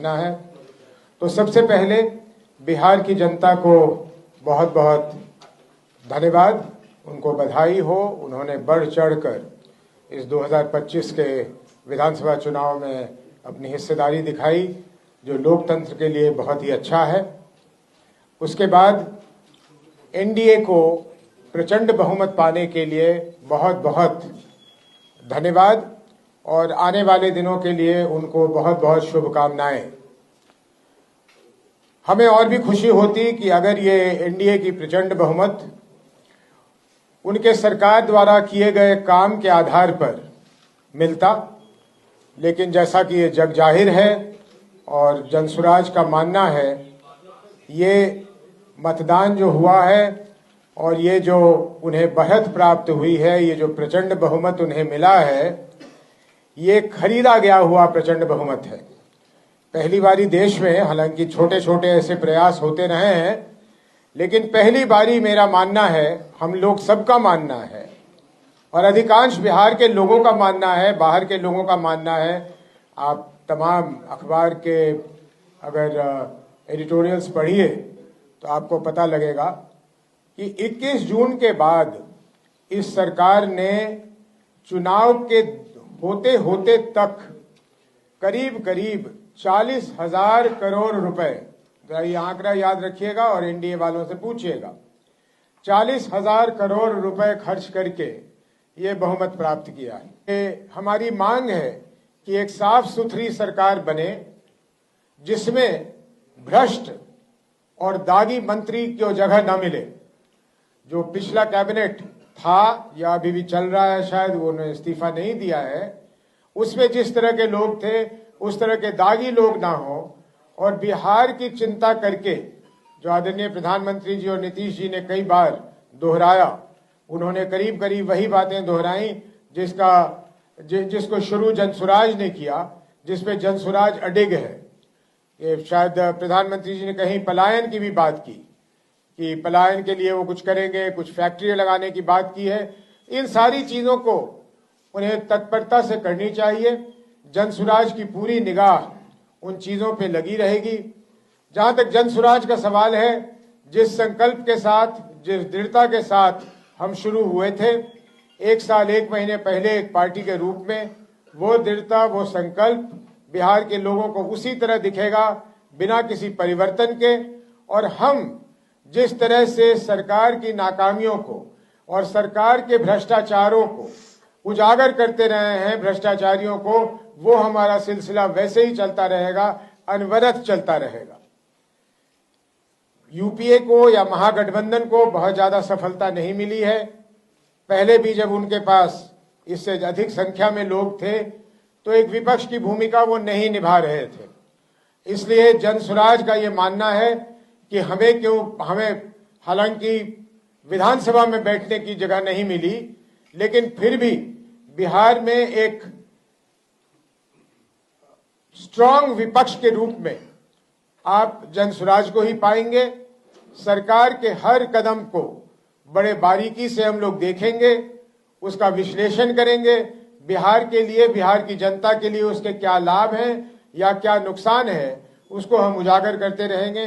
कहना है। तो सबसे पहले बिहार की जनता को बहुत बहुत धन्यवाद, उनको बधाई हो। उन्होंने बढ़ चढ़कर इस 2025 के विधानसभा चुनाव में अपनी हिस्सेदारी दिखाई, जो लोकतंत्र के लिए बहुत ही अच्छा है। उसके बाद एनडीए को प्रचंड बहुमत पाने के लिए बहुत बहुत धन्यवाद और आने वाले दिनों के लिए उनको बहुत बहुत शुभकामनाएं। हमें और भी खुशी होती कि अगर ये एनडीए की प्रचंड बहुमत उनके सरकार द्वारा किए गए काम के आधार पर मिलता, लेकिन जैसा कि ये जग जाहिर है और जनसुराज का मानना है, ये मतदान जो हुआ है और ये जो उन्हें बढ़त प्राप्त हुई है, ये जो प्रचंड बहुमत उन्हें मिला है, ये खरीदा गया हुआ प्रचंड बहुमत है। पहली बारी देश में, हालांकि छोटे छोटे ऐसे प्रयास होते रहे हैं, लेकिन पहली बारी मेरा मानना है, हम लोग सबका मानना है और अधिकांश बिहार के लोगों का मानना है, बाहर के लोगों का मानना है। आप तमाम अखबार के अगर एडिटोरियल्स पढ़िए तो आपको पता लगेगा कि 21 जून के बाद इस सरकार ने चुनाव के होते होते तक करीब करीब 40,000 करोड़ रुपए, ये आंकड़ा याद रखिएगा और एनडीए वालों से पूछिएगा, 40,000 करोड़ रुपए खर्च करके ये बहुमत प्राप्त किया है। ये हमारी मांग है कि एक साफ सुथरी सरकार बने जिसमें भ्रष्ट और दागी मंत्री की जगह न मिले। जो पिछला कैबिनेट था या अभी भी चल रहा है, शायद वो उन्होंने इस्तीफा नहीं दिया है, उसमें जिस तरह के लोग थे उस तरह के दागी लोग ना हो और बिहार की चिंता करके, जो आदरणीय प्रधानमंत्री जी और नीतीश जी ने कई बार दोहराया, उन्होंने करीब करीब वही बातें दोहराई जिसको शुरू जनसुराज ने किया, जिसपे जनसुराज अडिग है। ये शायद प्रधानमंत्री जी ने कहीं पलायन की भी बात की कि पलायन के लिए वो कुछ करेंगे, कुछ फैक्ट्रियां लगाने की बात की है। इन सारी चीजों को उन्हें तत्परता से करनी चाहिए। जनसुराज की पूरी निगाह उन चीजों पे लगी रहेगी। जहां तक जनसुराज का सवाल है, जिस संकल्प के साथ, जिस दृढ़ता के साथ हम शुरू हुए थे 1 साल 1 महीने पहले एक पार्टी के रूप में, वो दृढ़ता, वो संकल्प बिहार के लोगों को उसी तरह दिखेगा, बिना किसी परिवर्तन के। और हम जिस तरह से सरकार की नाकामियों को और सरकार के भ्रष्टाचारों को उजागर करते रहे हैं, भ्रष्टाचारियों को, वो हमारा सिलसिला वैसे ही चलता रहेगा, अनवरत चलता रहेगा। यूपीए को या महागठबंधन को बहुत ज्यादा सफलता नहीं मिली है। पहले भी जब उनके पास इससे अधिक संख्या में लोग थे तो एक विपक्ष की भूमिका वो नहीं निभा रहे थे। इसलिए जनसुराज का ये मानना है कि हमें हालांकि विधानसभा में बैठने की जगह नहीं मिली, लेकिन फिर भी बिहार में एक स्ट्रांग विपक्ष के रूप में आप जनसुराज को ही पाएंगे। सरकार के हर कदम को बड़े बारीकी से हम लोग देखेंगे, उसका विश्लेषण करेंगे। बिहार के लिए, बिहार की जनता के लिए उसके क्या लाभ हैं या क्या नुकसान है, उसको हम उजागर करते रहेंगे।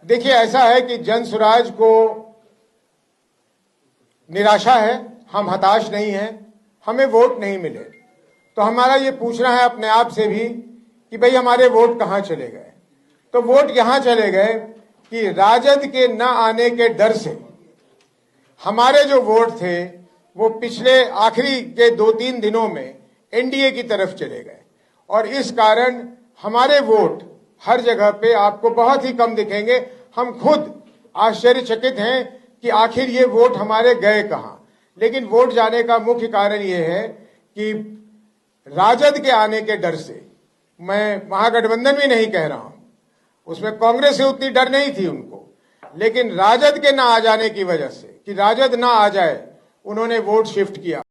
देखिए, ऐसा है कि जनसुराज को निराशा है, हम हताश नहीं हैं, हमें वोट नहीं मिले, तो हमारा ये पूछना है अपने आप से भी कि भाई हमारे वोट कहां चले गए। तो वोट यहां चले गए कि राजद के न आने के डर से हमारे जो वोट थे वो पिछले आखिरी के 2-3 दिनों में एनडीए की तरफ चले गए और इस कारण हमारे वोट हर जगह पे आपको बहुत ही कम दिखेंगे। हम खुद आश्चर्यचकित हैं कि आखिर ये वोट हमारे गए कहां। लेकिन वोट जाने का मुख्य कारण ये है कि राजद के आने के डर से, मैं महागठबंधन भी नहीं कह रहा हूं, उसमें कांग्रेस से उतनी डर नहीं थी उनको, लेकिन राजद के ना आ जाने की वजह से, कि राजद ना आ जाए, उन्होंने वोट शिफ्ट किया।